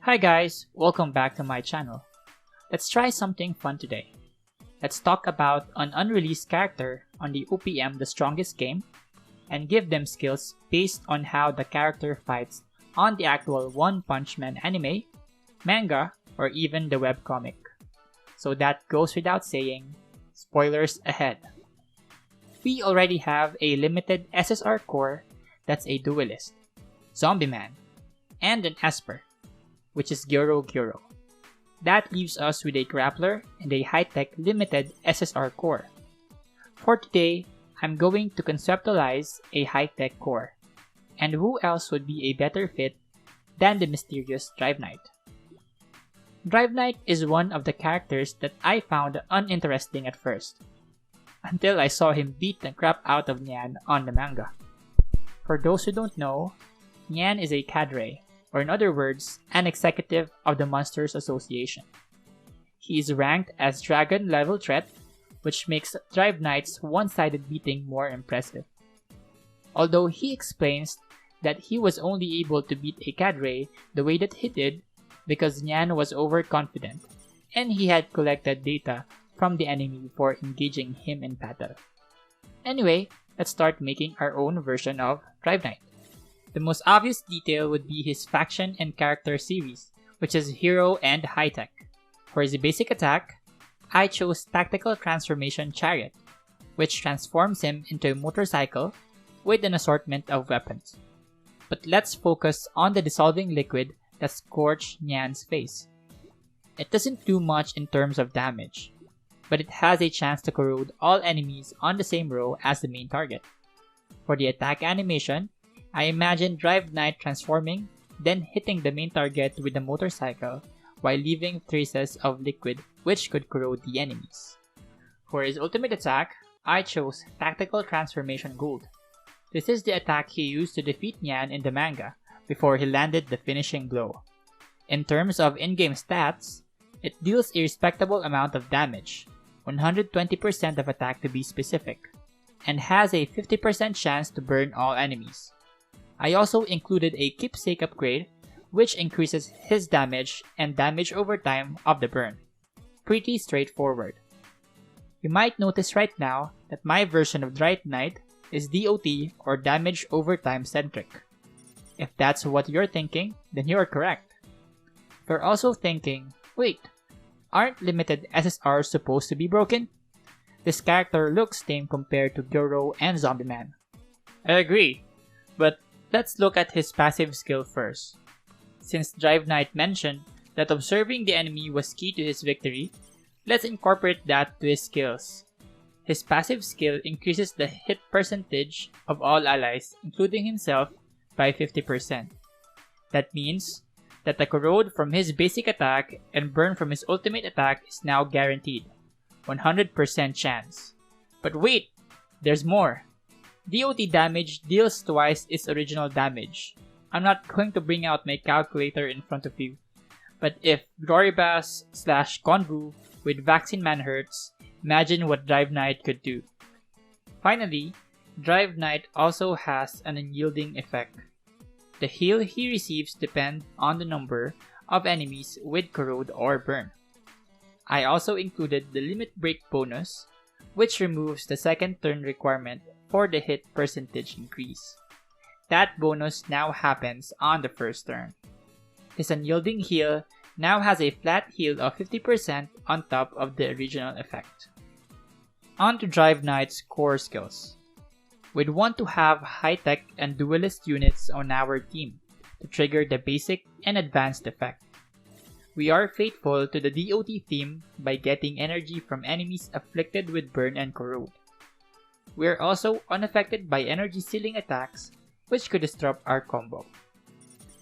Hi guys, welcome back to my channel. Let's try something fun today. Let's talk about an unreleased character on the OPM The Strongest game and give them skills based on how the character fights on the actual One Punch Man anime, manga, or even the webcomic. So that goes without saying, spoilers ahead. We already have a limited SSR core that's a duelist, Zombie Man, and an Esper, which is Gyoro. That leaves us with a grappler and a high-tech limited SSR core. For today, I'm going to conceptualize a high-tech core. And who else would be a better fit than the mysterious Drive Knight? Drive Knight is one of the characters that I found uninteresting at first, until I saw him beat the crap out of Nyan on the manga. For those who don't know, Nyan is a cadre, or in other words, an executive of the Monsters Association. He is ranked as Dragon level threat, which makes Drive Knight's one-sided beating more impressive. Although he explains that he was only able to beat a cadre the way that he did because Nyan was overconfident, and he had collected data from the enemy before engaging him in battle. Anyway, let's start making our own version of Drive Knight. The most obvious detail would be his faction and character series, which is Hero and High Tech. For his basic attack, I chose Tactical Transformation Chariot, which transforms him into a motorcycle with an assortment of weapons. But let's focus on the dissolving liquid that scorched Nyan's face. It doesn't do much in terms of damage, but it has a chance to corrode all enemies on the same row as the main target. For the attack animation, I imagine Drive Knight transforming, then hitting the main target with the motorcycle while leaving traces of liquid which could corrode the enemies. For his ultimate attack, I chose Tactical Transformation Gold. This is the attack he used to defeat Nyan in the manga before he landed the finishing blow. In terms of in-game stats, it deals a respectable amount of damage, 120% of attack to be specific, and has a 50% chance to burn all enemies. I also included a keepsake upgrade, which increases his damage and damage over time of the burn. Pretty straightforward. You might notice right now that my version of Drive Knight is DOT or damage over time centric. If that's what you're thinking, then you're correct. If you're also thinking, wait, aren't limited SSRs supposed to be broken? This character looks tame compared to Gyoro and Zombie Man. I agree, but let's look at his passive skill first. Since Drive Knight mentioned that observing the enemy was key to his victory, let's incorporate that to his skills. His passive skill increases the hit percentage of all allies, including himself, by 50%. That means that the corrode from his basic attack and burn from his ultimate attack is now guaranteed. 100% chance. But wait, there's more. DOT damage deals twice its original damage. I'm not going to bring out my calculator in front of you, but if Gloribas/Convu with Vaccine Man hurts, imagine what Drive Knight could do. Finally, Drive Knight also has an unyielding effect. The heal he receives depends on the number of enemies with corrode or burn. I also included the limit break bonus, which removes the second turn requirement for the hit percentage increase. That bonus now happens on the first turn. His unyielding heal now has a flat heal of 50% on top of the original effect. On to Drive Knight's core skills. We'd want to have high-tech and duelist units on our team to trigger the basic and advanced effect. We are faithful to the DOT theme by getting energy from enemies afflicted with burn and corrode. We are also unaffected by energy sealing attacks, which could disrupt our combo.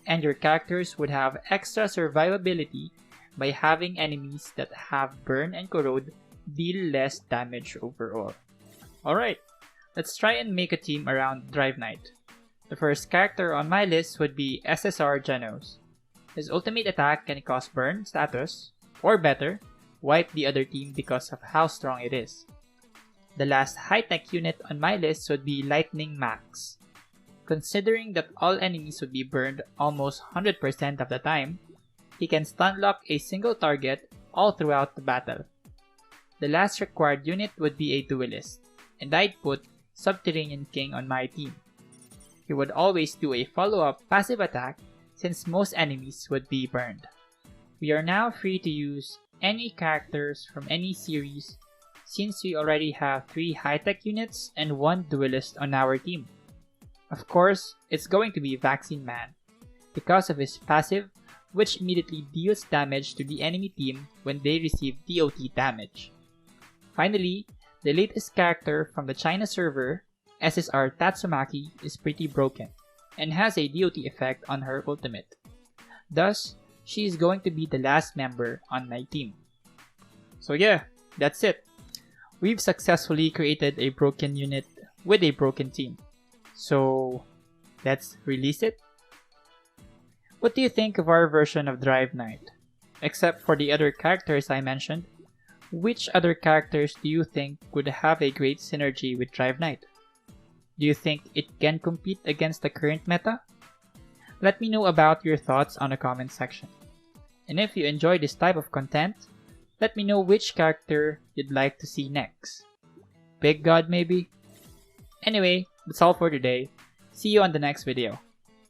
And your characters would have extra survivability by having enemies that have burn and corrode deal less damage overall. Alright, let's try and make a team around Drive Knight. The first character on my list would be SSR Genos. His ultimate attack can cause burn status, or better, wipe the other team because of how strong it is. The last high-tech unit on my list would be Lightning Max. Considering that all enemies would be burned almost 100% of the time, he can stun lock a single target all throughout the battle. The last required unit would be a duelist, and I'd put Subterranean King on my team. He would always do a follow-up passive attack since most enemies would be burned. We are now free to use any characters from any series since we already have 3 high-tech units and 1 duelist on our team. Of course, it's going to be Vaccine Man because of his passive, which immediately deals damage to the enemy team when they receive DOT damage. Finally, the latest character from the China server, SSR Tatsumaki, is pretty broken and has a DOT effect on her ultimate. Thus, she is going to be the last member on my team. So yeah, that's it. We've successfully created a broken unit with a broken team. So, let's release it. What do you think of our version of Drive Knight? Except for the other characters I mentioned, which other characters do you think would have a great synergy with Drive Knight? Do you think it can compete against the current meta? Let me know about your thoughts on the comment section. And if you enjoy this type of content, let me know which character you'd like to see next. Big God maybe? Anyway, that's all for today. See you on the next video.